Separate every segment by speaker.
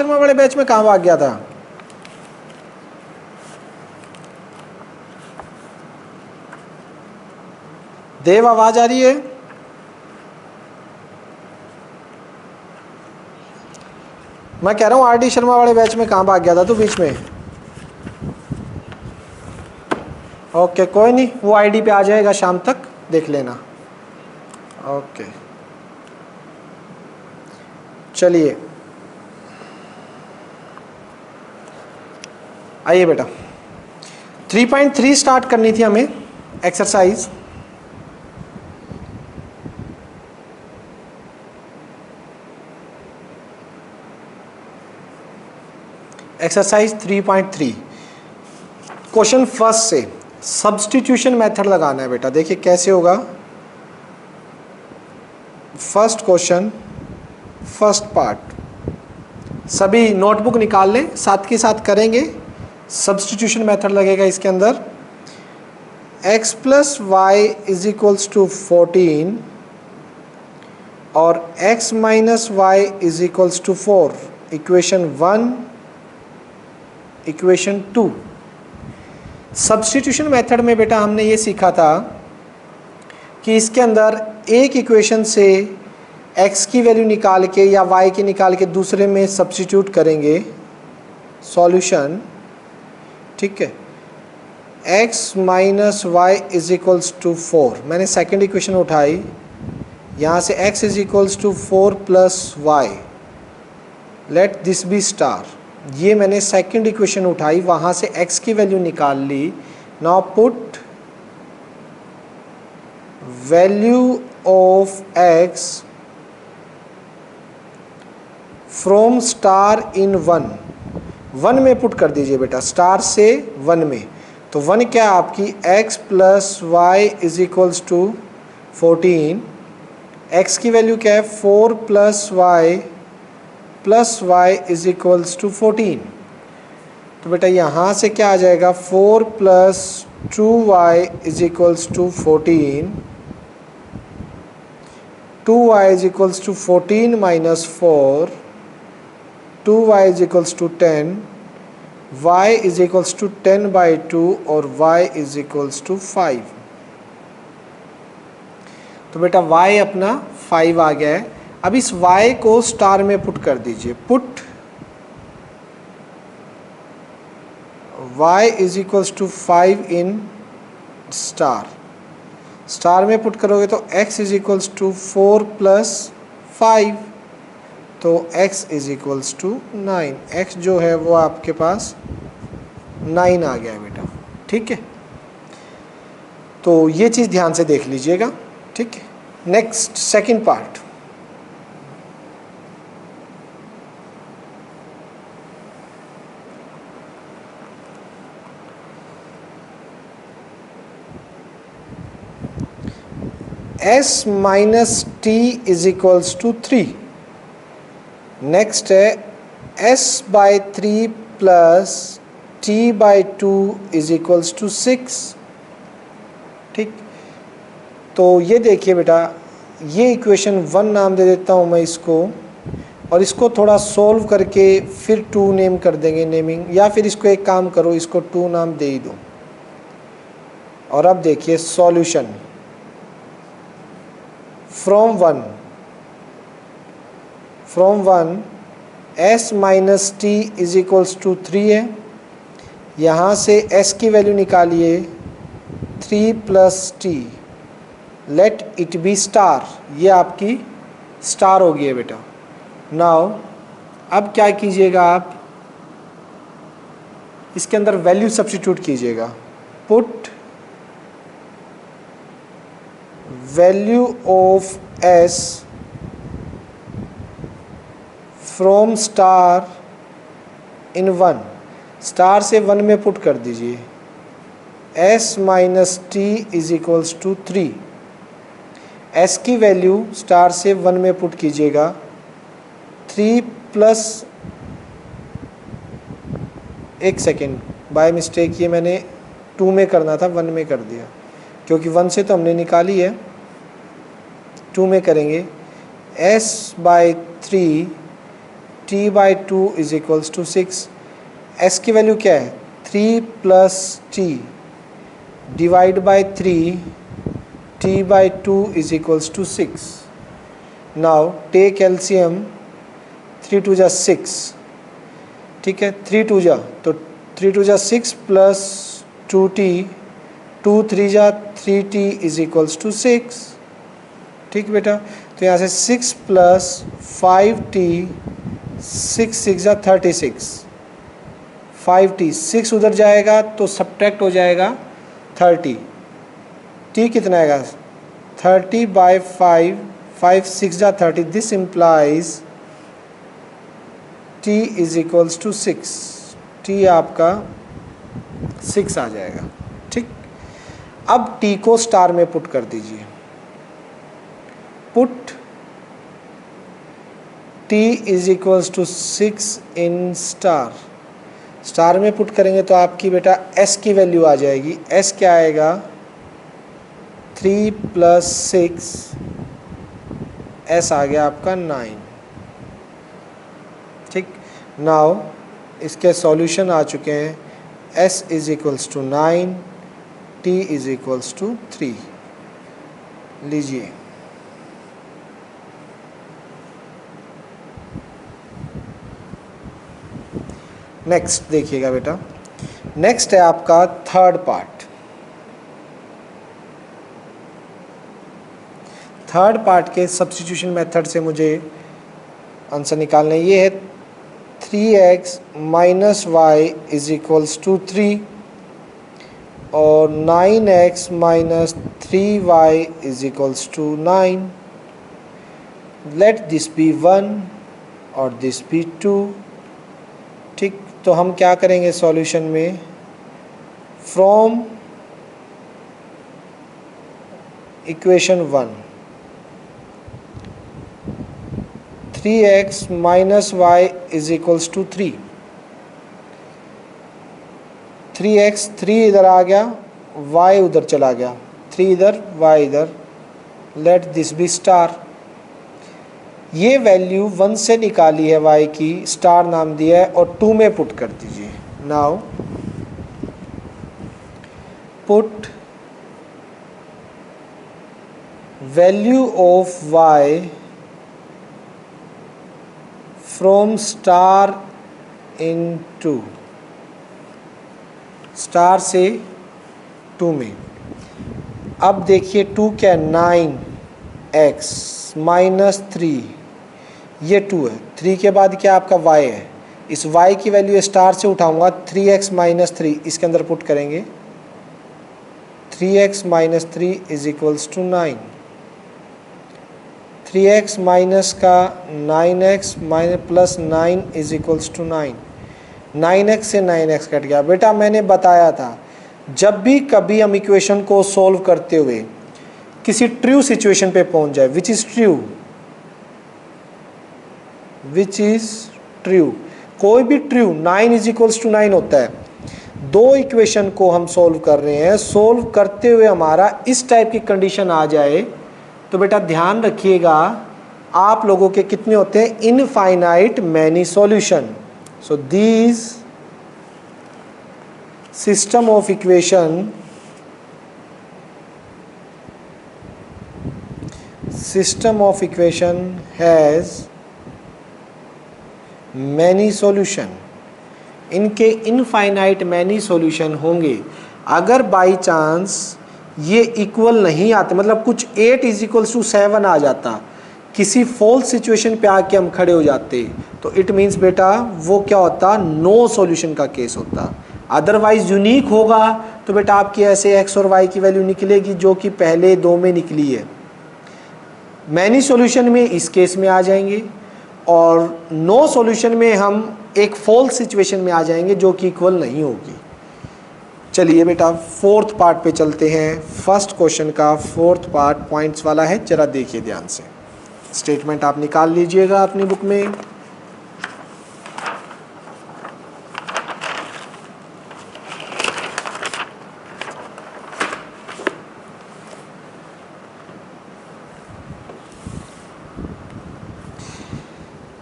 Speaker 1: शर्मा वाले बैच में कहाँ भाग गया था? देव आवाज आ रही है? मैं कह रहा हूँ आरडी शर्मा वाले बैच में कहाँ भाग गया था तू बीच में? ओके कोई नहीं, वो आईडी पे आ जाएगा शाम तक, देख लेना। ओके चलिए आइए बेटा, 3.3 स्टार्ट करनी थी हमें एक्सरसाइज। एक्सरसाइज 3.3 क्वेश्चन फर्स्ट से सब्स्टिट्यूशन मेथड लगाना है बेटा। देखिए कैसे होगा। फर्स्ट क्वेश्चन, फर्स्ट पार्ट, सभी नोटबुक निकाल लें, साथ के साथ करेंगे। सब्स्टिट्यूशन मेथड लगेगा इसके अंदर। x plus y is equals to 14 और x minus y is equals to 4, equation 1, equation 2। Substitution method में बेटा हमने ये सीखा था कि इसके अंदर एक इक्वेशन से x की वैल्यू निकाल के या y की निकाल के दूसरे में सब्स्टिट्यूट करेंगे, सॉल्यूशन, ठीक है। x minus y is equals to 4, मैंने सेकेंड इक्वेशन उठाई, यहाँ से x is equals to 4 plus y, let this be star. ये मैंने सेकेंड इक्वेशन उठाई, वहाँ से x की वैल्यू निकाल ली। Now put value of x from star in 1 में पुट कर दीजिए बेटा, स्टार से 1 में। तो 1 क्या है आपकी, x plus y is equals to 14, x की वैल्यू क्या है 4 plus y is equals to 14। तो बेटा यहाँ से क्या आ जाएगा, 4 plus 2y is equals to 14, 2y is equals to 14 minus 4, 2y is equals to 10, y is equals to 10/2 और y इज इक्वल्स टू 5। तो बेटा y अपना 5 आ गया है। अब इस y को स्टार में पुट कर दीजिए। Put y is equals to 5 in star, star में पुट करोगे तो x is equals to 4 plus 5, तो x is equals to 9। x जो है वो आपके पास 9 आ गया है बेटा, ठीक है। तो ये चीज़ ध्यान से देख लीजिएगा, ठीक है। Next second part, s minus t is equals to 3। Next है s/3 plus t/2 is equals to 6, ठीक। तो ये देखिए बेटा, ये इक्वेशन 1 नाम दे देता हूँ मैं इसको, और इसको थोड़ा सोल्व करके फिर 2 नेम कर देंगे, नेमिंग, या फिर इसको एक काम करो, इसको 2 नाम दे ही दो। और अब देखिए solution from 1 s minus t is equals to 3 है। यहाँ से s की वैल्यू निकालिए 3 plus t, let it be star. ये आपकी स्टार हो गई है बेटा। नाउ अब क्या कीजिएगा, आप इसके अंदर वैल्यू सब्स्टिट्यूट कीजिएगा। Put value of s from star in 1, star से 1 में पुट कर दीजिए। s minus t is equals to 3, s की वैल्यू स्टार से 1 में पुट कीजिएगा। 3 प्लस, एक सेकेंड, बाय मिस्टेक ये मैंने 2 में करना था, 1 में कर दिया, क्योंकि 1 से तो हमने निकाली है, 2 में करेंगे। s/3 t by two is equals to 6। S की वैल्यू क्या है 3 plus t divide by 3 t by two is equals to 6। Now take LCM 3 two जा 6, ठीक है 3 टू जा तो 3 टू जा 6 प्लस 2t 2 3 जा 3t इज इक्वल्स टू 6। ठीक बेटा, तो यहाँ से 6 प्लस 5t 6 6 जा 36 5t 6 उधर जाएगा तो सब्ट्रैक्ट हो जाएगा 30। t कितना आएगा 30 बाई 5 5 6 जा 30। This implies t is equals to 6। t आपका 6 आ जाएगा। ठीक, अब t को स्टार में पुट कर दीजिए। Put t is equals to 6 in star. Star में पुट करेंगे तो आपकी बेटा s की वैल्यू आ जाएगी। s क्या आएगा 3 प्लस 6 s आ गया आपका 9। ठीक, नाउ इसके सॉल्यूशन आ चुके हैं। s is equals to 9 t is equals to 3। लीजिए नेक्स्ट देखिएगा बेटा, नेक्स्ट है आपका थर्ड पार्ट। थर्ड पार्ट के सब्स्टिट्यूशन मेथड से मुझे आंसर निकालना है। ये है 3x minus y is equals to 3 और 9x minus 3y is equals to 9। Let this be 1 और दिस बी 2। ठीक, तो हम क्या करेंगे सॉल्यूशन में, from equation 1 3x minus y is equals to 3। 3x 3 इधर आ गया, y उधर चला गया, 3 इधर y इधर। Let this be star. ये वैल्यू 1 से निकाली है y की, स्टार नाम दिया है और 2 में पुट कर दीजिए। Now put value of y from star in 2, star से 2 में। अब देखिए 2 क्या 9x माइनस 3, ये 2 है। 3 के बाद क्या आपका y है, इस y की वैल्यू स्टार से उठाऊंगा 3x माइनस 3, इसके अंदर पुट करेंगे 3x minus 3 is equals to 9। 3x minus का 9x minus plus 9 is equals to 9। 9x से 9x कट गया। बेटा मैंने बताया था जब भी कभी हम इक्वेशन को सॉल्व करते हुए किसी ट्रू सिचुएशन पे पहुंच जाए, विच इज ट्रू, कोई भी ट्रू 9 इज इक्वल्स टू 9 होता है। दो इक्वेशन को हम सॉल्व कर रहे हैं, सॉल्व करते हुए हमारा इस टाइप की कंडीशन आ जाए तो बेटा ध्यान रखिएगा आप लोगों के कितने होते हैं, infinite many solution. So these system of equation has many solution. इनके इनफाइनाइट मैनी सॉल्यूशन होंगे। अगर बाई चांस ये इक्वल नहीं आते, मतलब कुछ 8 इज इक्वल्स टू 7 आ जाता, किसी फॉल्स सिचुएशन पे आके हम खड़े हो जाते, तो इट मीन्स बेटा वो क्या होता, नो सॉल्यूशन का केस होता। अदरवाइज यूनिक होगा तो बेटा आपकी ऐसे x और y की वैल्यू निकलेगी जो कि पहले 2 में निकली है। मैनी सॉल्यूशन में इस केस में आ जाएंगे और नो सॉल्यूशन में हम एक फॉल्स सिचुएशन में आ जाएंगे जो कि इक्वल नहीं होगी। चलिए बेटा फोर्थ पार्ट पे चलते हैं। फर्स्ट क्वेश्चन का फोर्थ पार्ट पॉइंट्स वाला है, जरा देखिए ध्यान से। स्टेटमेंट आप निकाल लीजिएगा अपनी बुक में।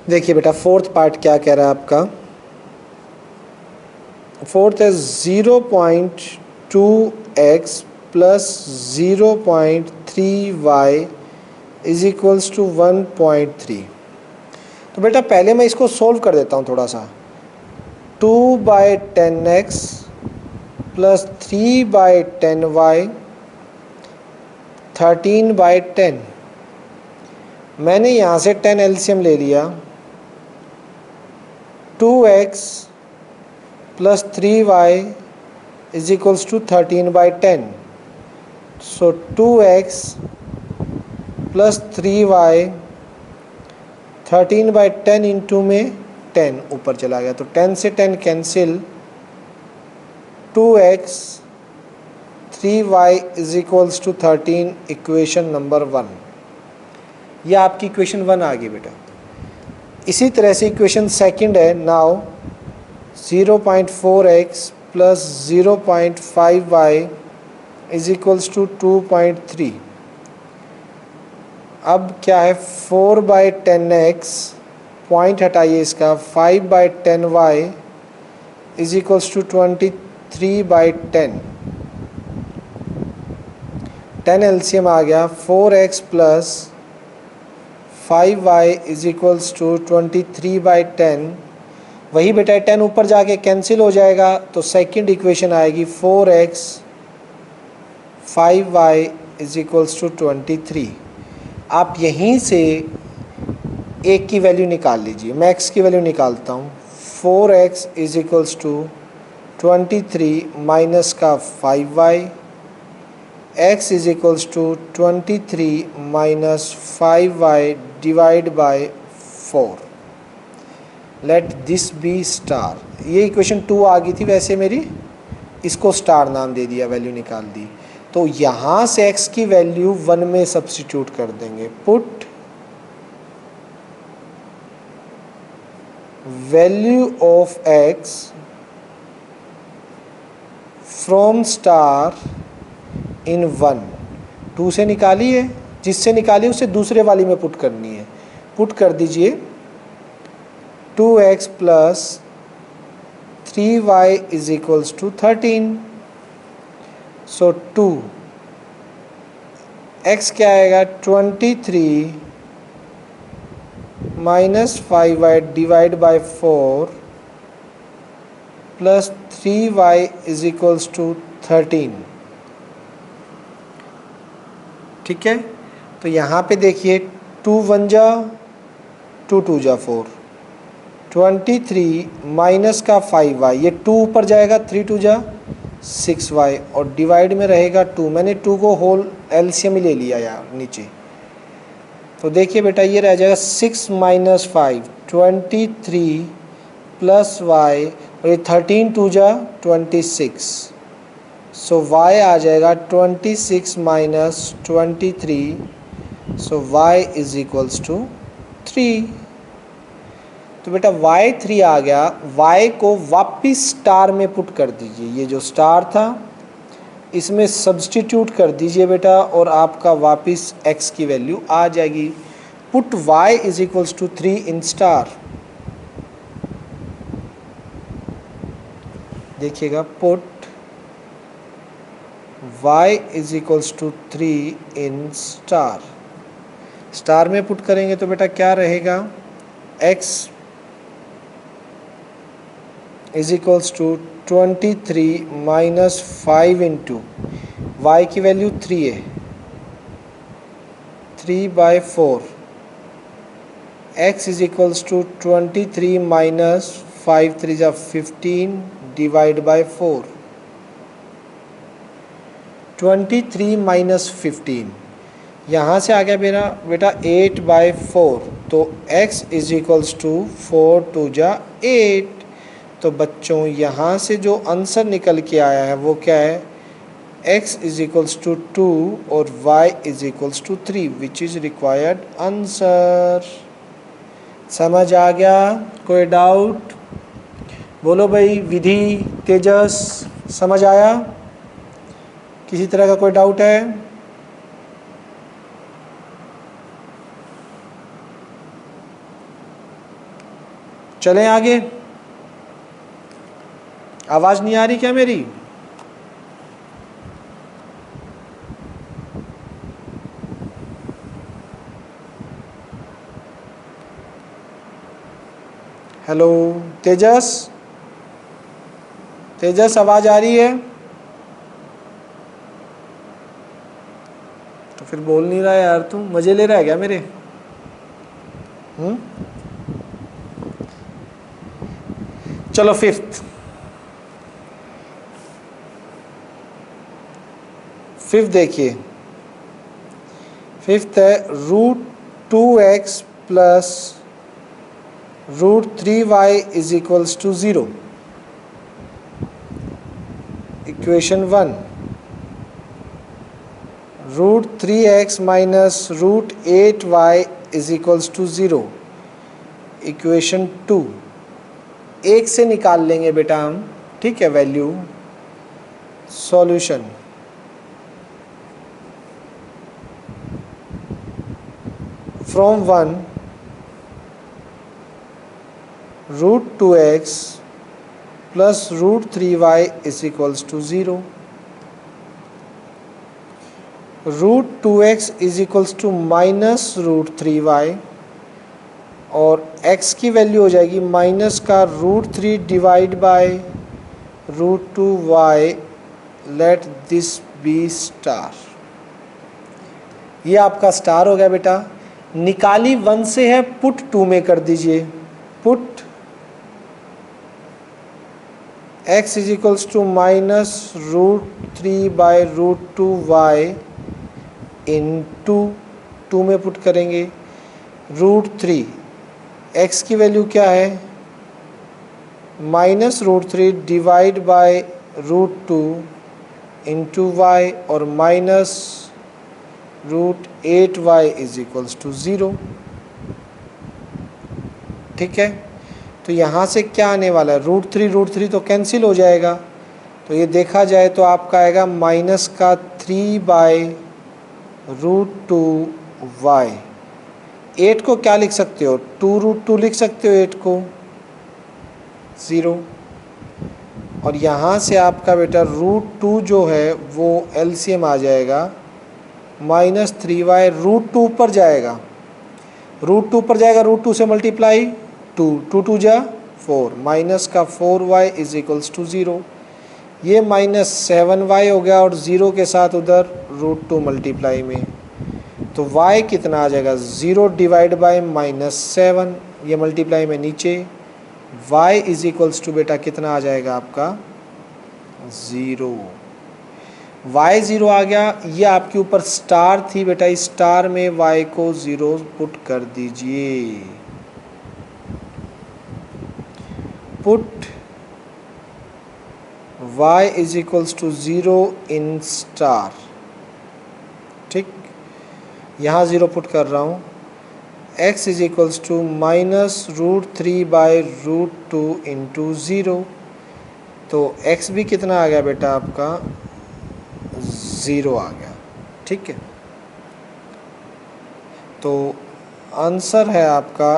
Speaker 1: देखिए बेटा फोर्थ पार्ट क्या कह रहा है आपका। फोर्थ है 0.2x plus 0.3y is equals to 1.3। तो बेटा पहले मैं इसको सोल्व कर देता हूँ थोड़ा सा। 2/10x plus 3/10y 13/10। मैंने यहाँ से 10 एलसीएम ले लिया। 2x plus 3y is equals to 13/10। So 2x plus 3y 13/10 into में 10 ऊपर चला गया तो 10 से 10 cancel. 2x 3y is equals to 13 equation number 1। यह आपकी इक्वेशन 1 आ गई बेटा। इसी तरह से इक्वेशन सेकंड है now 0.4x plus 0.5y is equals to 2.3। अब क्या है 4/10x पॉइंट हटाइए इसका 5/10y is equals to 23/10। 10 LCM आ गया 4x plus 5y is equals to 23/10। वही बेटा 10 ऊपर जाके कैंसिल हो जाएगा तो सेकंड इक्वेशन आएगी 4x 5y is equals to 23। आप यहीं से एक की वैल्यू निकाल लीजिए। मैं x की वैल्यू निकालता हूँ। 4x is equals to 23 minus का 5y x is equals to 23 minus 5y divide by 4। Let this be star. ये इक्वेशन 2 आ गई थी वैसे मेरी, इसको स्टार नाम दे दिया, वैल्यू निकाल दी। तो यहाँ से x की वैल्यू 1 में सब्स्टिट्यूट कर देंगे। Put value of x from star in 1। 2 से निकाली है, जिससे निकाली उसे दूसरे वाली में पुट करनी है। पुट कर दीजिए 2x plus 3y is equals to 13। So 2 x क्या आएगा 23 minus 5y divide by 4 plus 3y is equals to 13। ठीक है, तो यहाँ पे देखिए 2 1 जा 2 2 जा 4 23 माइनस का 5y, ये 2 ऊपर जाएगा 3 2 जा 6y और डिवाइड में रहेगा 2। मैंने 2 को होल एलसीएम ही ले लिया यार नीचे। तो देखिए बेटा ये रह जाएगा 6 माइनस 5 23 प्लस y और ये 13 2 जा 26। सो y आ जाएगा 26 minus 23। So y is equals to 3। तो बेटा y3 आ गया। y को वापिस स्टार में पुट कर दीजिए। ये जो स्टार था इसमें सब्स्टिट्यूट कर दीजिए बेटा और आपका वापिस x की वैल्यू आ जाएगी। Put y is equals to 3 in star. देखिएगा put y is equals to 3 in star. Star में पुट करेंगे तो बेटा क्या रहेगा x is equals to 23 minus 5 into y की वैल्यू 3 है 3/4। x is equals to 23 minus 5 3 जा 15 डिवाइड बाय 4। 23 माइनस 15 यहाँ से आ गया मेरा बेटा 8/4। तो x इज इक्वल्स टू 4 2 जा 8। तो बच्चों यहाँ से जो आंसर निकल के आया है वो क्या है x इज इक्वल्स टू 2 और y is equals to 3 which is required answer. समझ आ गया? कोई डाउट? बोलो भाई विधि, तेजस, समझ आया? किसी तरह का कोई डाउट है? चलें आगे। आवाज नहीं आ रही क्या मेरी? हेलो तेजस, तेजस आवाज आ रही है? तो फिर बोल नहीं रहा है यार, तू मजे ले रहा है क्या मेरे? चलो फिफ्थ देखिए, फिफ्थ है √2x plus √3y is equals to 0। Equation 1, √3x minus √8y is equals to 0। Equation 2, एक से निकाल लेंगे बेटा हम, ठीक है, value. Solution, from 1 √2x plus √3y is equals to 0। √2x is equals to minus √3y, और x की वैल्यू हो जाएगी माइनस का √3 divide by √2y। Let this be star. ये आपका स्टार हो गया बेटा। निकाली 1 से है, पुट 2 में कर दीजिए। Put x is equals to minus √3 by √2y into 2 में पुट करेंगे। √3, x की वैल्यू क्या है? Minus √3 divide by √2 into y, और minus √8y is equals to 0। ठीक है, तो यहाँ से क्या आने वाला है? √3 तो कैंसिल हो जाएगा, तो ये देखा जाए तो आपका आएगा माइनस का 3 बाय √2y। 8 को क्या लिख सकते हो? 2√2 लिख सकते हो 8 को, 0। और यहाँ से आपका बेटा √2 जो है वो एलसीएम आ जाएगा माइनस 3y। √2 पर जाएगा, √2 पर जाएगा, √2 से मल्टीप्लाई 2 2 जा 4, माइनस का 4y इज इक्वल्स टू 0। ये माइनस 7y हो गया, और 0 के साथ उधर √2 मल्टीप्लाई में, तो y कितना आ जाएगा? 0 डिवाइड बाय -7, ये मल्टीप्लाई में नीचे, y इज इक्वल्स टू बेटा कितना आ जाएगा आपका? 0। y 0 आ गया। ये आपके ऊपर स्टार थी बेटा, इस स्टार में y को 0 पुट कर दीजिए। Put y is equals to 0 in star. ठीक, यहाँ 0 पुट कर रहा हूँ। x is equals to minus √3 by √2 into 0, तो x भी कितना आ गया बेटा आपका? 0 आ गया। ठीक है, तो आंसर है आपका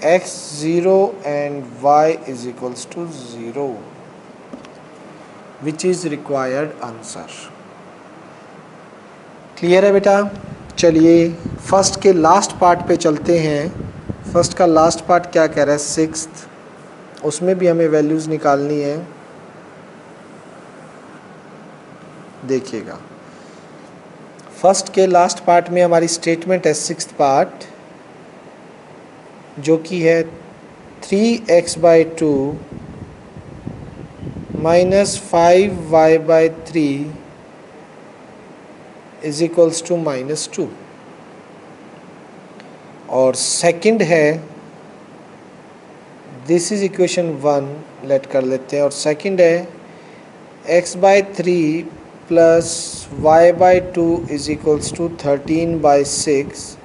Speaker 1: x 0 and y is equals to 0, which is required answer. Clear है बेटा? चलिए फर्स्ट के लास्ट पार्ट पे चलते हैं। फर्स्ट का लास्ट पार्ट क्या कह रहा है? सिक्स्थ, उसमें भी हमें वैल्यूज़ निकालनी है। देखिएगा, फर्स्ट के लास्ट पार्ट में हमारी स्टेटमेंट है, सिक्स्थ पार्ट, जो कि है 3x/2 minus 5y/3 is equals to -2। और सेकंड है, दिस इज इक्वेशन 1 लेट कर लेते हैं, और सेकंड है x/3 plus y/2 is equals to 13/6।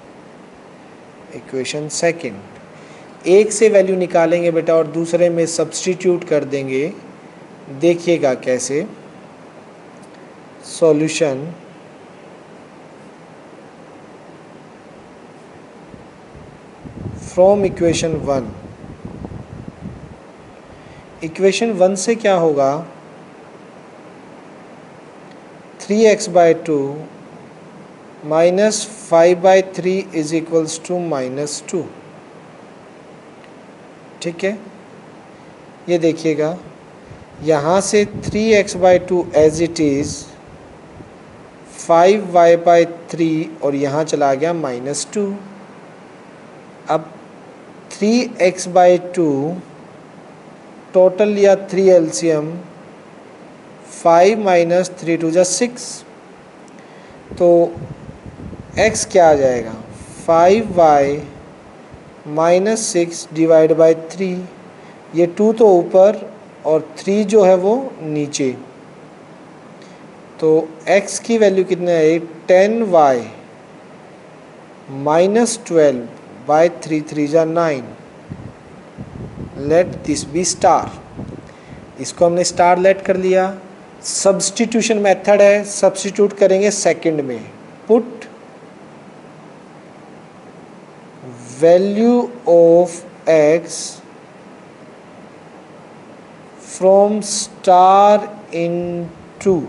Speaker 1: Equation second. एक से वैल्यू निकालेंगे बेटा और दूसरे में सब्स्टिट्यूट कर देंगे। देखिएगा कैसे। सॉल्यूशन, फ्रॉम इक्वेशन 1 इक्वेशन 1 से क्या होगा, 3x/2 minus 5/3 is equals to -2। ठीक है, ये देखिएगा यहाँ से 3x/2 as it is, 5y/3 और यहाँ चला गया -2। अब 3x/2 टोटल लिया 3 एलसीएम, 5 - 3 2 = 6, तो x क्या आ जाएगा, 5y - 6 / 3। ये 2 तो ऊपर और 3 जो है वो नीचे, तो x की वैल्यू कितनी है, 10y - 12/3 3 = 9। Let this be star. इसको हमने स्टार लेट कर लिया। सब्स्टिट्यूशन मेथड है, सब्स्टिट्यूट करेंगे सेकंड में। Put value of x from star in two,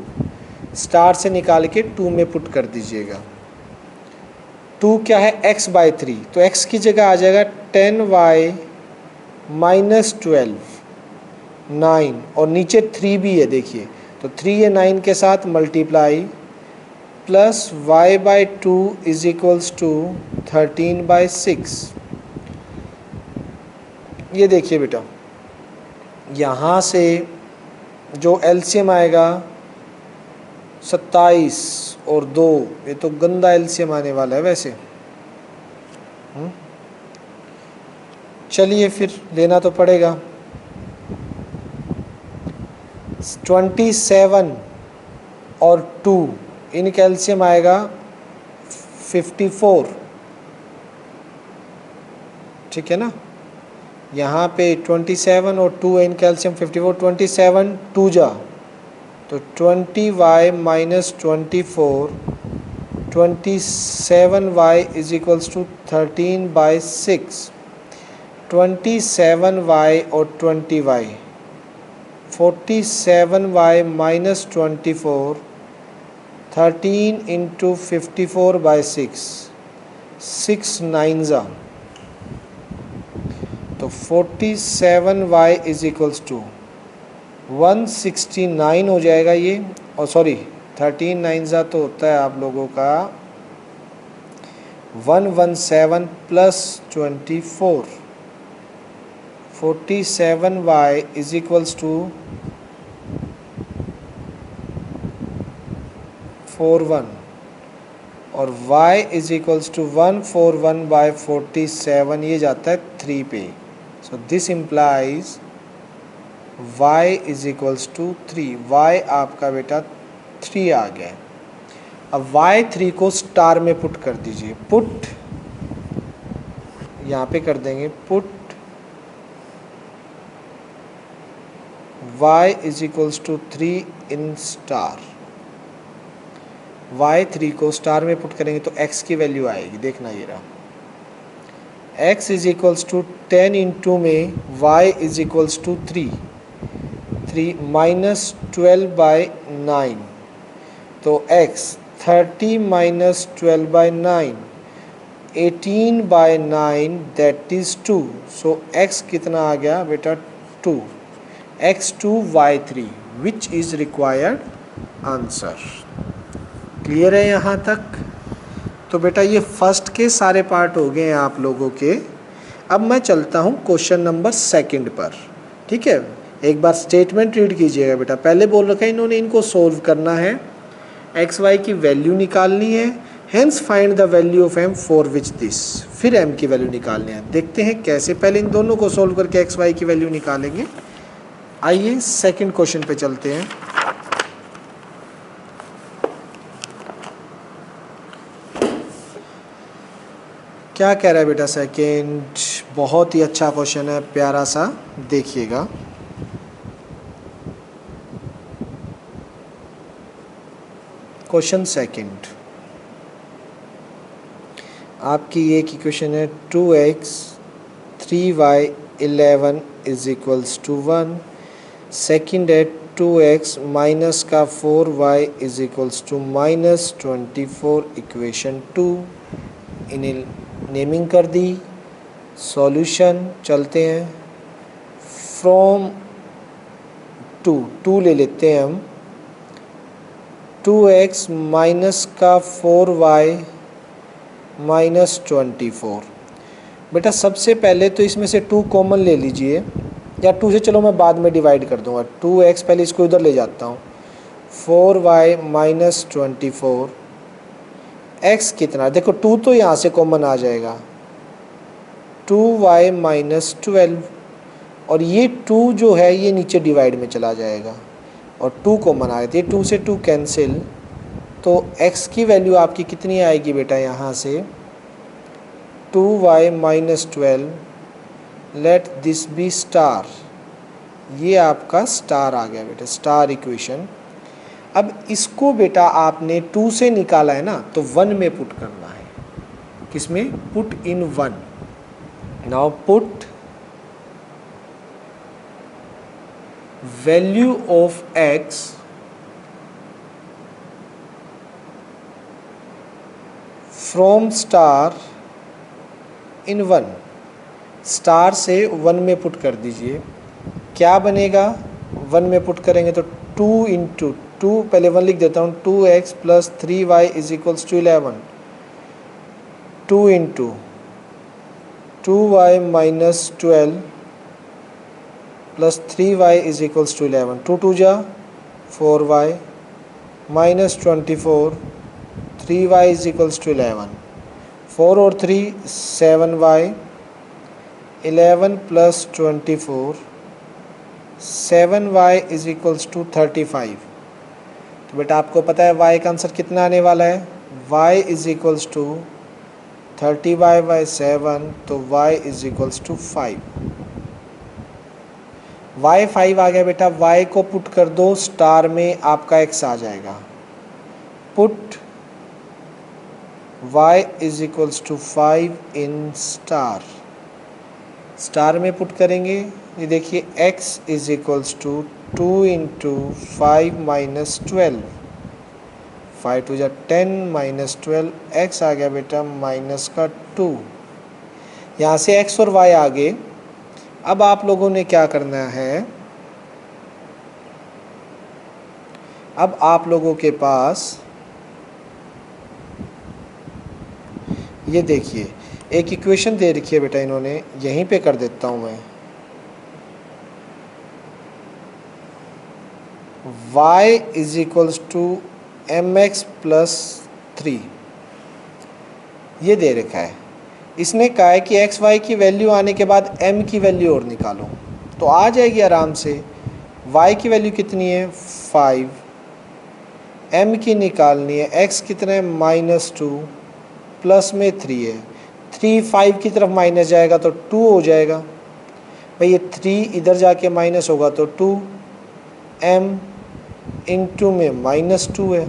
Speaker 1: star से निकाल के 2 में पुट कर दीजिएगा। 2 क्या है, x/3, तो x की जगह आ जाएगा 10y - 12 9, और नीचे 3 भी है देखिए, तो 3 ये 9 के साथ multiply, plus y/2 is equals to 13/6। ये देखिए बेटा, यहाँ से जो एलसीएम आएगा 27 और 2, ये तो गंदा एलसीएम आने वाला है वैसे। चलिए फिर लेना तो पड़ेगा। 27 और 2 इन कैल्शियम आएगा 54। ठीक है ना, यहाँ पे 27 और 2 इन कैल्शियम 54, 27 2 जा, तो 20y - 24, 27y is equals to 13/6। 27y और 20y, 47y - 24, 13 × 54/6, 6 9 जा, तो 47y इज इक्वल्स टू 169 हो जाएगा ये, और सॉरी 13 9 जा तो होता है आप लोगों का 117 plus 24, 47y is equals to 41 और y इज इक्वल्स टू 141/47, ये जाता है 3 पे। So this implies y is equals to 3। y आपका बेटा 3 आ गया। अब y3 को स्टार में पुट कर दीजिए। पुट यहाँ पे कर देंगे, put y is equals to 3 in star. y3 को स्टार में पुट करेंगे तो x की वैल्यू आएगी, देखना ये रहा, x इज इक्वल्स टू 10 × में y इज इक्वल्स टू 3 माइनस 12/9, तो x 30 - 12/9, 18/9 that is 2। So x कितना आ गया बेटा 2, x2 y3 which is required answer. Clear है यहाँ तक? तो बेटा ये फर्स्ट के सारे पार्ट हो गए हैं आप लोगों के। अब मैं चलता हूँ क्वेश्चन नंबर 2 पर। ठीक है, एक बार स्टेटमेंट रीड कीजिएगा बेटा। पहले बोल रखा है इन्होंने, इनको सोल्व करना है, एक्स वाई की वैल्यू निकालनी है, hence find the value of m for which this, फिर m की वैल्यू निकालनी है। देखते हैं कैसे, पहले इन दोनों को सोल्व करके एक्स वाई की वैल्यू निकालेंगे। आइए सेकंड क्वेश्चन पे चलते हैं। क्या कह रहा है बेटा सेकंड? बहुत ही अच्छा क्वेश्चन है, प्यारा सा, देखिएगा। क्वेश्चन सेकंड, आपकी एक इक्वेशन है 2x 3y 11 is equals to 1, second है 2x माइनस का 4y is equals to -24 equation 2। इन्हें नेमिंग कर दी। सॉल्यूशन चलते हैं। फ्रॉम टू ले लेते हैं हम। 2x माइनस का 4y -24। बेटा सबसे पहले तो इसमें से 2 कॉमन ले लीजिए, या 2 से चलो मैं बाद में डिवाइड कर दूंगा। 2x पहले इसको इधर ले जाता हूँ। 4y -24 x कितना, देखो 2 तो यहाँ से कॉमन आ जाएगा, 2y -12, और ये 2 जो है ये नीचे डिवाइड में चला जाएगा और 2 कॉमन आ गया, 2 से 2 कैंसिल, तो x की वैल्यू आपकी कितनी आएगी बेटा यहाँ से 2y -12, late this be star. ये आपका स्टार आ गया बेटा, स्टार इक्वेशन। अब इसको बेटा आपने 2 से निकाला है ना, तो 1 में पुट करना है। किसमें? Put in 1। Now put value of x from star in 1। Star से 1 में पुट कर दीजिए। क्या बनेगा? 1 में पुट करेंगे तो 2 इंटू 2, पहले 1 लिख देता हूँ, 2x plus 3y is equals to 11। 2 into 2y -12 plus 3y is equals to 11। 2 2 जा 4y -24, 3y is equals to 11। 4 और 3 7y, 11 plus 24, 7y is equals to 35। तो बेटा आपको पता है y का आंसर कितना आने वाला है, y is equals to 30y/7, तो y is equals to 5। y 5 आ गया बेटा, y को पुट कर दो स्टार में, आपका x आ जाएगा। Put y is equals to 5 in star. Star में पुट करेंगे, ये देखिए x is equals to 2 into 5 -12, 5 2 जा 10 -12, x आ गया बेटा -2। यहाँ से x और y आ गए। अब आप लोगों ने क्या करना है, अब आप लोगों के पास ये देखिए एक इक्वेशन दे रखी है बेटा, इन्होंने यहीं पे कर देता हूँ मैं। y is equals to mx plus 3, ये दे रखा है। इसने कहा है कि एक्स वाई की वैल्यू आने के बाद m की वैल्यू और निकालो, तो आ जाएगी आराम से। y की वैल्यू कितनी है 5, m की निकालनी है, x कितना है -2, प्लस में 3 है, 3 5 की तरफ माइनस जाएगा तो 2 हो जाएगा भाई, ये 3 इधर जाके माइनस होगा तो 2, m इंटू में -2 है।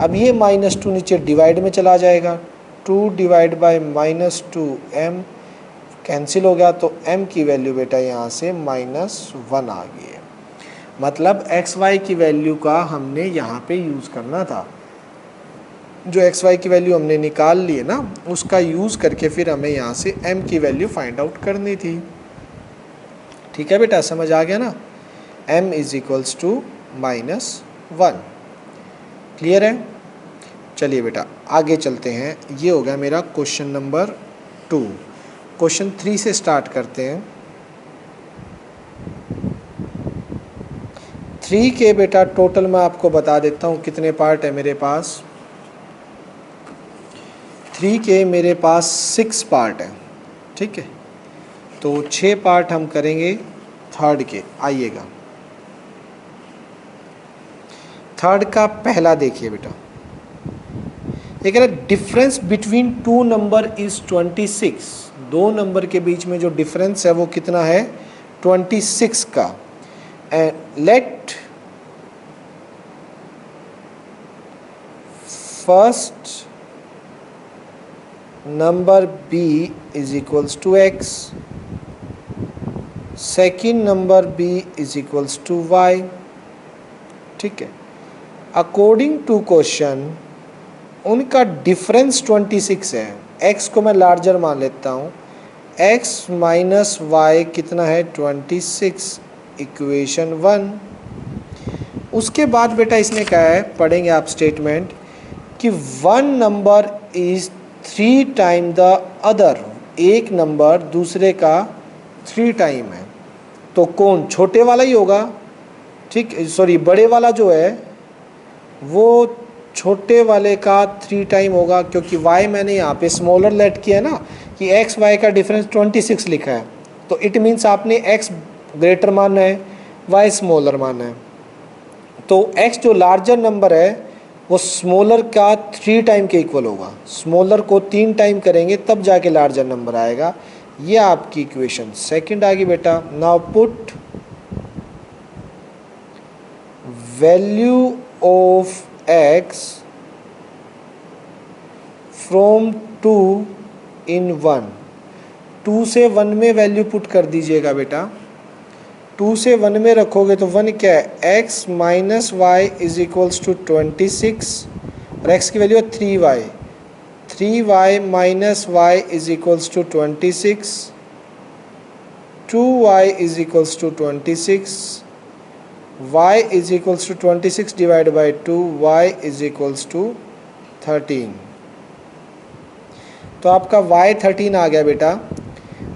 Speaker 1: अब ये -2 नीचे डिवाइड में चला जाएगा, 2 डिवाइड बाय -2m कैंसिल हो गया, तो m की वैल्यू बेटा यहाँ से -1 आ गई है। मतलब एक्स वाई की वैल्यू का हमने यहाँ पे यूज़ करना था। जो एक्स वाई की वैल्यू हमने निकाल ली है ना, उसका यूज़ करके फिर हमें यहाँ से m की वैल्यू फाइंड आउट करनी थी। ठीक है बेटा, समझ आ गया ना। m is equals to -1। Clear है? चलिए बेटा आगे चलते हैं। ये हो गया मेरा क्वेश्चन नंबर 2। क्वेश्चन 3 से स्टार्ट करते हैं। 3 के बेटा टोटल मैं आपको बता देता हूँ कितने पार्ट है मेरे पास। 3 के मेरे पास 6 पार्ट हैं। ठीक है, तो 6 पार्ट हम करेंगे थर्ड के। आइएगा थर्ड का पहला देखिए बेटा, ये कह रहा है difference between 2 number is 26। 2 number के बीच में जो डिफरेंस है वो कितना है 26 का। And let first number b is equals to x, second number b is equals to y। ठीक है, अकॉर्डिंग टू क्वेश्चन उनका डिफरेंस 26 है। x को मैं लार्जर मान लेता हूँ, x माइनस वाई कितना है 26, इक्वेशन 1। उसके बाद बेटा इसने कहा है, पढ़ेंगे आप स्टेटमेंट, कि one number is 3 time the other, एक नंबर दूसरे का 3 टाइम है, तो कौन, छोटे वाला ही होगा। ठीक, सॉरी बड़े वाला जो है वो छोटे वाले का 3 टाइम होगा, क्योंकि y मैंने यहाँ पे स्मॉलर लेट किया है ना, कि x y का डिफरेंस 26 लिखा है, तो इट मीन्स आपने x ग्रेटर मानना है, y स्मॉलर मानना है। तो x जो लार्जर नंबर है वो स्मॉलर का 3 टाइम के इक्वल होगा, स्मॉलर को 3 टाइम करेंगे तब जाके लार्जर नंबर आएगा। ये आपकी इक्वेशन सेकंड आ गई बेटा। Now put value of x from 2 इन 1, 2 से 1 में वैल्यू पुट कर दीजिएगा बेटा। 2 से 1 में रखोगे तो 1 क्या है, x minus y is equals to 26, और x की वैल्यू है 3y, 3y minus y is equals to 26, 2y is equals to 26, y is equals to 26 divide by 2, y is equals to 13। तो आपका y 13 आ गया बेटा।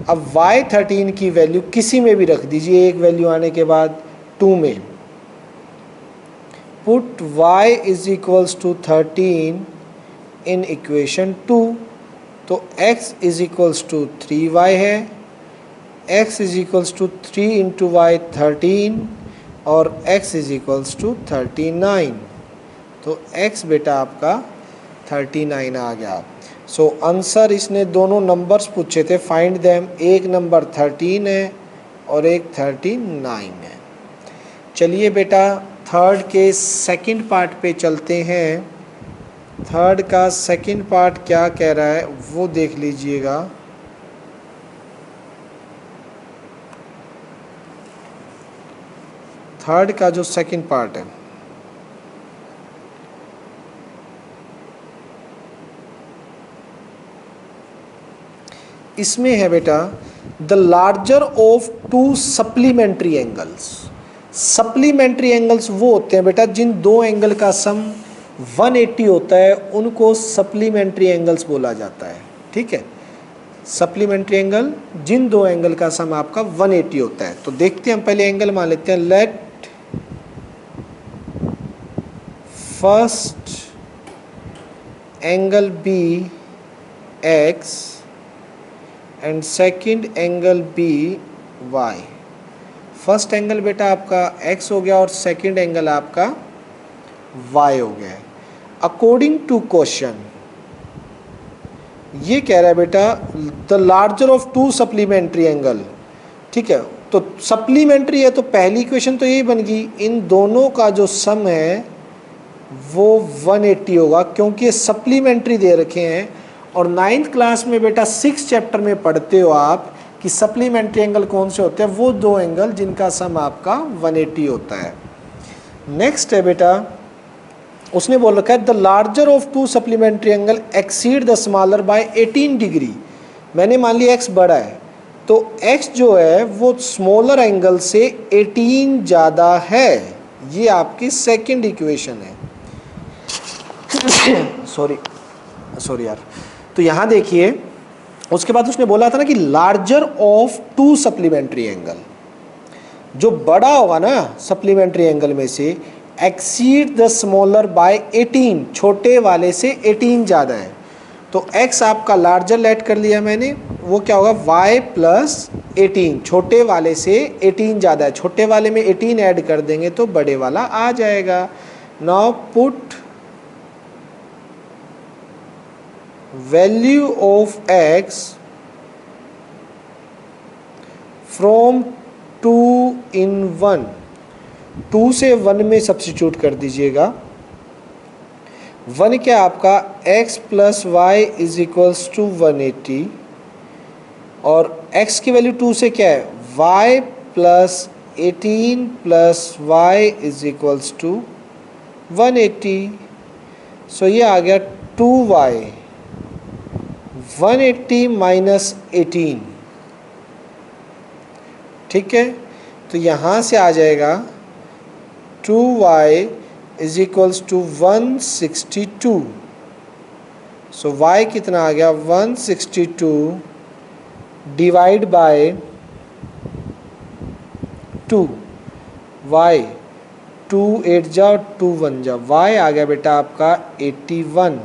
Speaker 1: अब y 13 की value किसी में भी रख दीजिए, एक वैल्यू आने के बाद 2 में। Put y is equals to 13 in equation 2, तो x is equals to 3y है, x is equals to 3 into y 13, और x इज इक्वल्स टू 39, तो x बेटा आपका 39 आ गया। सो आंसर इसने दोनों नंबर्स पूछे थे, फाइंड देम, एक नंबर 13 है और एक 39 है। चलिए बेटा थर्ड के सेकंड पार्ट पे चलते हैं। थर्ड का सेकंड पार्ट क्या कह रहा है वो देख लीजिएगा। थर्ड का जो सेकंड पार्ट है, इसमें है बेटा the larger of 2 supplementary angles. Supplementary angles वो होते हैं बेटा जिन दो एंगल का सम 180 होता है, उनको सप्लीमेंट्री एंगल्स बोला जाता है। ठीक है, सप्लीमेंट्री एंगल जिन दो एंगल का सम आपका 180 होता है। तो देखते हैं, हम पहले एंगल मान लेते हैं। Let first angle be x and second angle be y। First angle बेटा आपका x हो गया और सेकंड एंगल आपका y हो गया। अकॉर्डिंग टू क्वेश्चन ये कह रहा है बेटा the larger of 2 supplementary angle. ठीक है, तो सप्लीमेंट्री है तो पहली इक्वेशन तो यही बन गई, इन दोनों का जो सम है वो 180 होगा, क्योंकि सप्लीमेंट्री दे रखे हैं। और 9th क्लास में बेटा 6 चैप्टर में पढ़ते हो आप कि सप्लीमेंट्री एंगल कौन से होते हैं, वो दो एंगल जिनका सम आपका 180 होता है। नेक्स्ट है बेटा, उसने बोल रखा है the larger of 2 supplementary angle exceed the smaller by 18 degree. मैंने मान लिया x बड़ा है, तो x जो है वो स्मॉलर एंगल से 18 ज़्यादा है। ये आपकी सेकंड इक्वेशन है। सॉरी यार। तो यहाँ देखिए, उसके बाद उसने बोला था ना कि लार्जर ऑफ 2 सप्लीमेंट्री एंगल, जो बड़ा होगा ना सप्लीमेंट्री एंगल में से, एक्सीड द स्मॉलर बाय 18, छोटे वाले से 18 ज़्यादा है। तो x आपका लार्जर लेट कर लिया मैंने, वो क्या होगा y प्लस 18, छोटे वाले से 18 ज़्यादा है, छोटे वाले में 18 ऐड कर देंगे तो बड़े वाला आ जाएगा। Now put value of x from 2 इन 1, 2 से 1 में सब्स्टिट्यूट कर दीजिएगा। 1 क्या आपका x plus y is equals to 180, और x की वैल्यू 2 से क्या है y plus 18 plus y is equals to 180। So ये आ गया 2y 180 माइनस 18। ठीक है, तो यहाँ से आ जाएगा 2y is equals to 162। So y कितना आ गया 162 डिवाइड बाय 2। y 2 8 जा 2 1 जा, y आ गया बेटा आपका 81।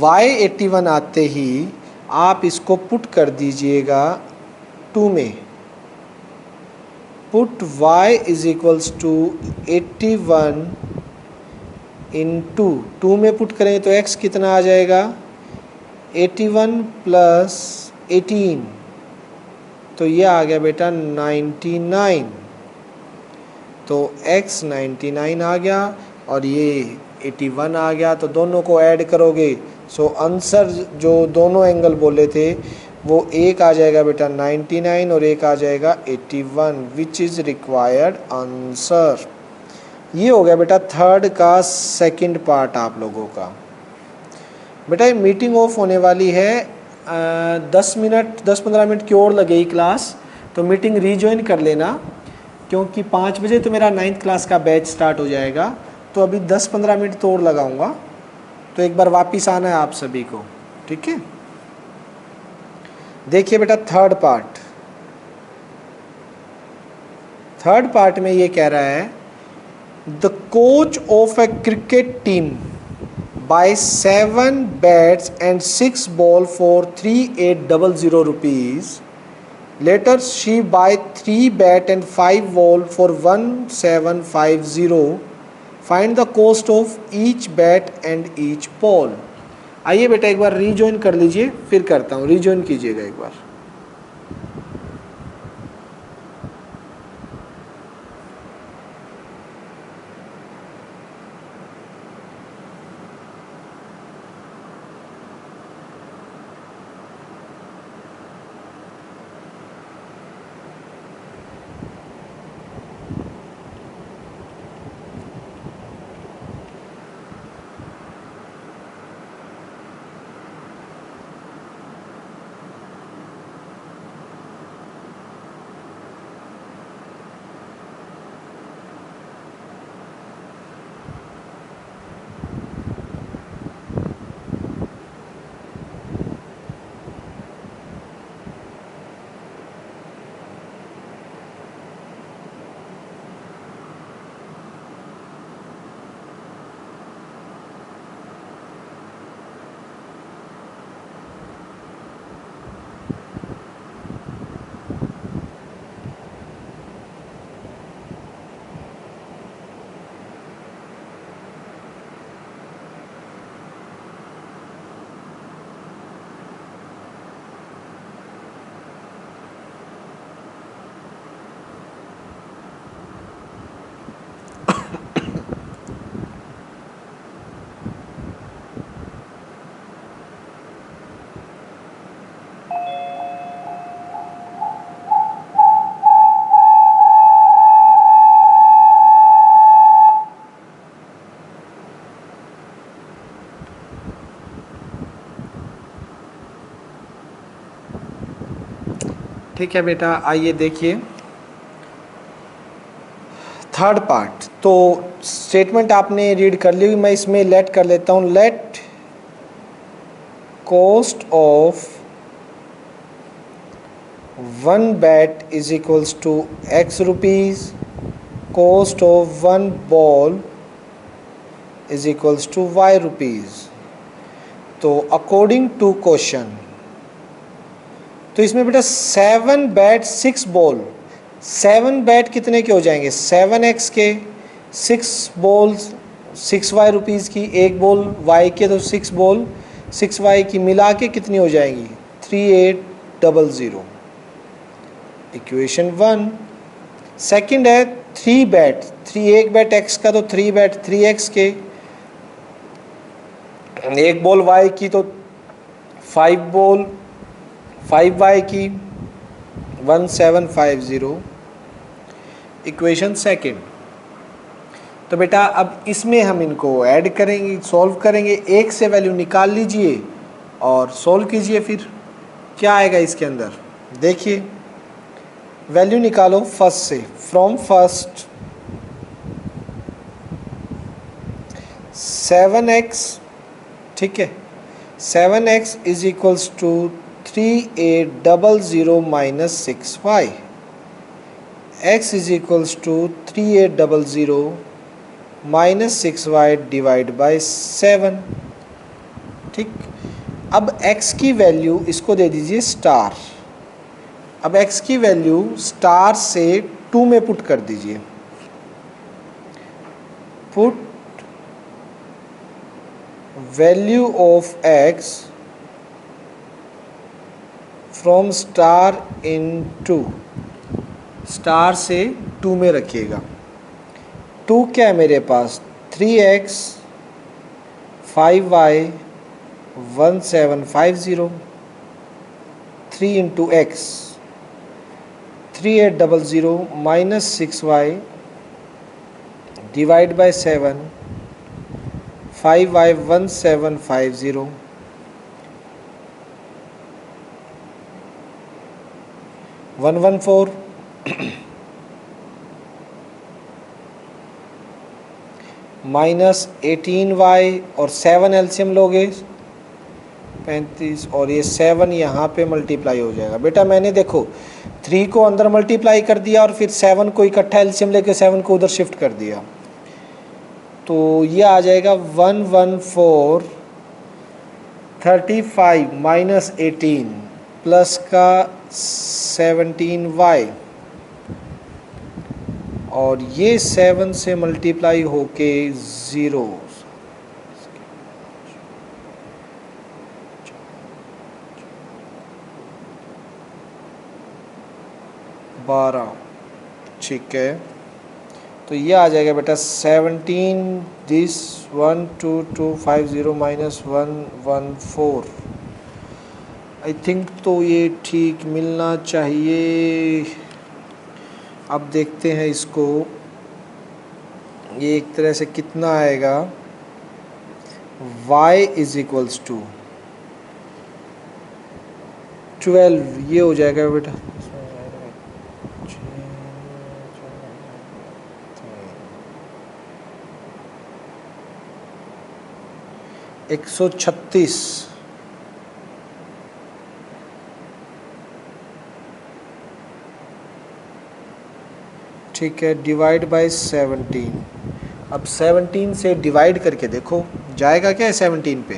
Speaker 1: y 81 आते ही आप इसको पुट कर दीजिएगा 2 में। Put y is equals to 81 in 2 में पुट करें तो x कितना आ जाएगा 81 प्लस 18, तो ये आ गया बेटा 99। तो x 99 आ गया और ये 81 आ गया, तो दोनों को ऐड करोगे सो आंसर जो दोनों एंगल बोले थे वो एक आ जाएगा बेटा 99 और एक आ जाएगा 81, विच इज़ रिक्वायर्ड आंसर। ये हो गया बेटा थर्ड का सेकंड पार्ट आप लोगों का। बेटा ये मीटिंग ऑफ होने वाली है 10-15 मिनट की और लगेगी क्लास, तो मीटिंग रीजॉइन कर लेना क्योंकि 5 बजे तो मेरा 9th क्लास का बैच स्टार्ट हो जाएगा। तो अभी 10-15 मिनट तो और लगाऊंगा, तो एक बार वापस आना है आप सभी को। ठीक है, देखिए बेटा थर्ड पार्ट में ये कह रहा है the coach of a cricket team by 7 bats and 6 ball for 3800 rupees. Later she buy 3 bat and 5 ball for 1750. Find the cost of each bat and each ball. आइए बेटा एक बार रीजॉइन कर लीजिए, फिर करता हूँ। रीजॉइन कीजिएगा एक बार। ठीक है बेटा, आइए देखिए थर्ड पार्ट। तो स्टेटमेंट आपने रीड कर ली, मैं इसमें लेट कर लेता हूँ। Let cost of 1 bat is equals to x rupees, cost of 1 ball is equals to y rupees. तो अकॉर्डिंग टू क्वेश्चन, तो इसमें बेटा 7 बैट 6 बॉल, 7 बैट कितने के हो जाएंगे 7x के, 6 बॉल्स 6y रुपीज़ की, 1 बॉल y के, तो 6 बॉल 6y की मिला के कितनी हो जाएंगी 3800। इक्वेशन 1। सेकंड है 3 बैट, 1 बैट x का तो 3 बैट 3x के, 1 बॉल y की तो 5 बॉल 5y की, 1750 इक्वेशन सेकंड। तो बेटा अब इसमें हम इनको ऐड करेंगे, सॉल्व करेंगे, एक से वैल्यू निकाल लीजिए और सॉल्व कीजिए। फिर क्या आएगा इसके अंदर देखिए, वैल्यू निकालो फर्स्ट से, फ्रॉम फर्स्ट 7x, ठीक है, 7x is equals to 3800 minus 6y, x is equals to 3800 minus 6y divide by 7, ठीक। अब x की वैल्यू इसको दे दीजिए स्टार। अब x की वैल्यू स्टार से 2 में पुट कर दीजिए, put value of x from star in 2, star से 2 में रखिएगा। 2 क्या है मेरे पास, 3x 5y 1750, 3 into x 3800 minus 6y divide by 7, 5y 1750 114 minus 18y और 7 एलसीएम लोगे 35, और ये 7 यहाँ पे मल्टीप्लाई हो जाएगा। बेटा मैंने देखो 3 को अंदर मल्टीप्लाई कर दिया और फिर 7 को इकट्ठा एलसीएम लेके 7 को उधर शिफ्ट कर दिया, तो ये आ जाएगा 114 35 माइनस 18 प्लस का 17y, और ये 7 से मल्टीप्लाई होके 0, 12, ठीक है। तो ये आ जाएगा बेटा 17 दिस 12250 माइनस 114, आई थिंक तो ये ठीक मिलना चाहिए। अब देखते हैं इसको, ये एक तरह से कितना आएगा, y इज इक्वल्स टू 12, ये हो जाएगा बेटा 136, ठीक है, डिवाइड बाय 17। अब 17 से डिवाइड करके देखो जाएगा क्या है 17 पे,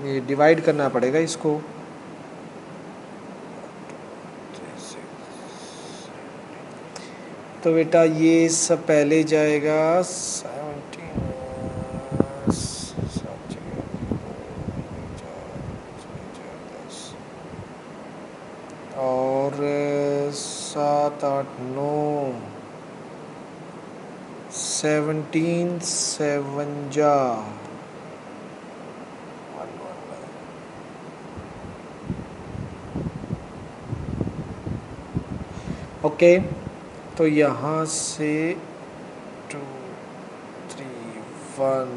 Speaker 1: ये डिवाइड करना पड़ेगा इसको, तो बेटा ये सब पहले जाएगा 17 और 7 8 9 17 7 जा, ओके। तो यहाँ से 2 3 1,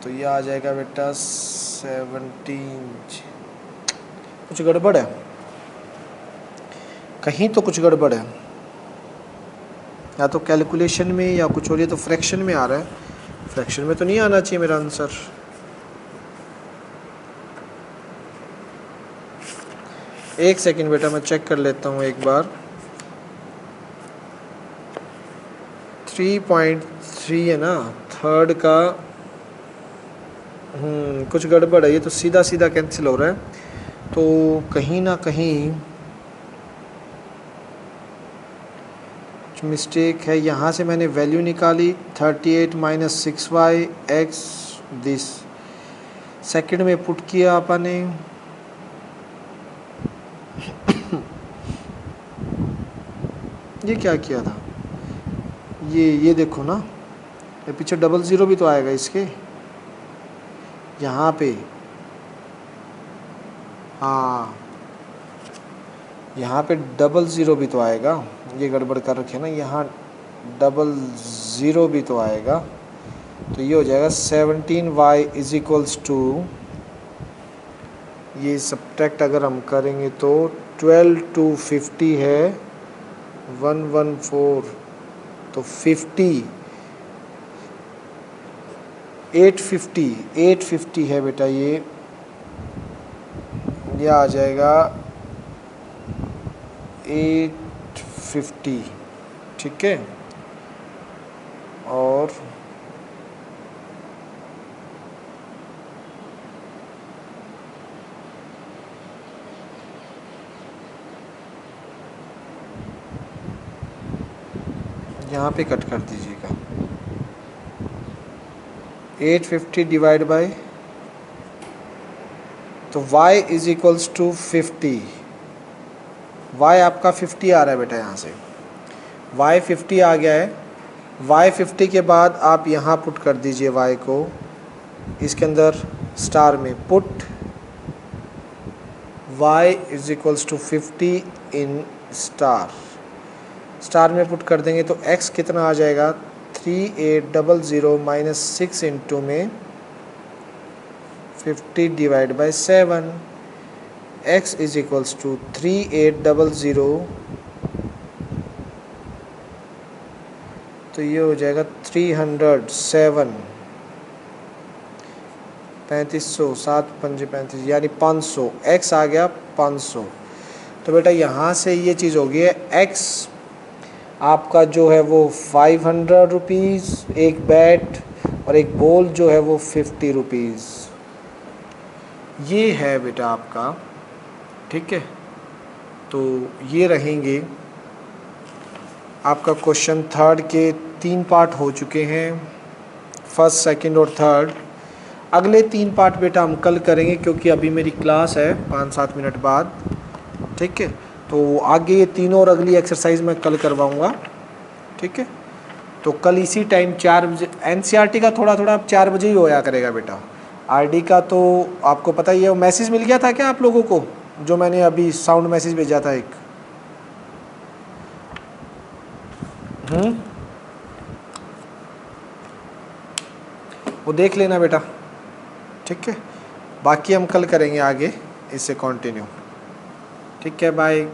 Speaker 1: तो ये आ जाएगा बेटा 17। कुछ गड़बड़ है कहीं, तो कुछ गड़बड़ है, या तो कैलकुलेशन में या कुछ और, ये तो फ्रैक्शन में आ रहा है, फ्रैक्शन में तो नहीं आना चाहिए मेरा आंसर। एक सेकंड बेटा मैं चेक कर लेता हूँ एक बार। 3.3 है ना, थर्ड का कुछ गड़बड़ है, ये तो सीधा सीधा कैंसिल हो रहा है, तो कहीं ना कहीं मिस्टेक है। यहाँ से मैंने वैल्यू निकाली 38 minus 6y x this, second में पुट किया आपने, ये क्या किया था, ये देखो ना, ये पीछे 00 भी तो आएगा इसके यहाँ पे, हाँ यहाँ पे डबल ज़ीरो भी तो आएगा, ये गड़बड़ कर रखे ना, यहाँ डबल ज़ीरो भी तो आएगा। तो ये हो जाएगा 17y इज इक्वल्स टू, ये सब्ट्रैक्ट अगर हम करेंगे तो 12 to 50 है 114, तो 50 850 है बेटा, ये आ जाएगा 850, ठीक है। और यहाँ पे कट कर दीजिएगा, 850 डिवाइड बाय, तो y is equals to 50, y आपका 50 आ रहा है बेटा, यहाँ से y 50 आ गया है। y 50 के बाद आप यहाँ पुट कर दीजिए y को, इसके अंदर स्टार में put y is equals to 50 in star में पुट कर देंगे तो x कितना आ जाएगा 3800 माइनस 6 इंटू में 50 divide by 7, x is equals to 3800, तो ये हो जाएगा 307, 3500, 7 पंजे 35, यानी 500, x आ गया 500। तो बेटा यहाँ से ये चीज़ हो गई है, x आपका जो है वो 500 रुपीज़ एक बैट, और एक बॉल जो है वो 50 रुपीज़, ये है बेटा आपका, ठीक है। तो ये रहेंगे आपका क्वेश्चन थर्ड के 3 पार्ट हो चुके हैं, फर्स्ट, सेकंड और थर्ड। अगले 3 पार्ट बेटा हम कल करेंगे, क्योंकि अभी मेरी क्लास है 5-7 मिनट बाद, ठीक है। तो आगे ये तीनों और अगली एक्सरसाइज मैं कल करवाऊँगा, ठीक है। तो कल इसी टाइम 4 बजे, एनसीईआरटी का थोड़ा थोड़ा 4 बजे ही होया करेगा बेटा, आरडी का तो आपको पता ही है। मैसेज मिल गया था क्या आप लोगों को, जो मैंने अभी साउंड मैसेज भेजा था एक? वो देख लेना बेटा, ठीक है। बाकी हम कल करेंगे आगे इससे कंटिन्यू, ठीक है। बाय।